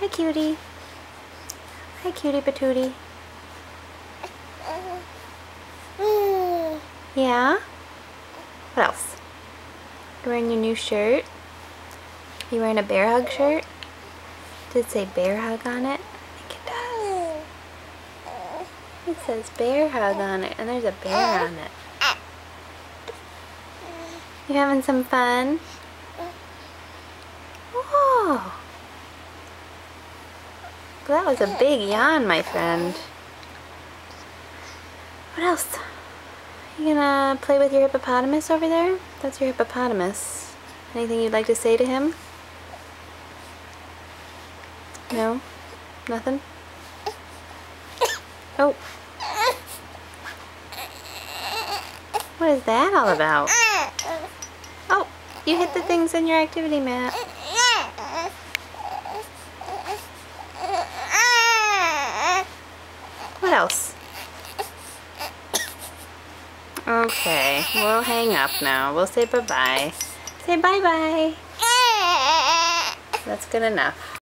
Hi, cutie. Hi, cutie patootie. Yeah? What else? You wearing your new shirt? You wearing a bear hug shirt? Did it say bear hug on it? I think it does. It says bear hug on it, and there's a bear on it. You having some fun? Oh! That was a big yawn, my friend. What else? You gonna play with your hippopotamus over there? That's your hippopotamus. Anything you'd like to say to him? No? Nothing? Oh. What is that all about? Oh, you hit the things in your activity mat. What else? Okay, we'll hang up now. We'll say bye-bye. Say bye-bye. That's good enough.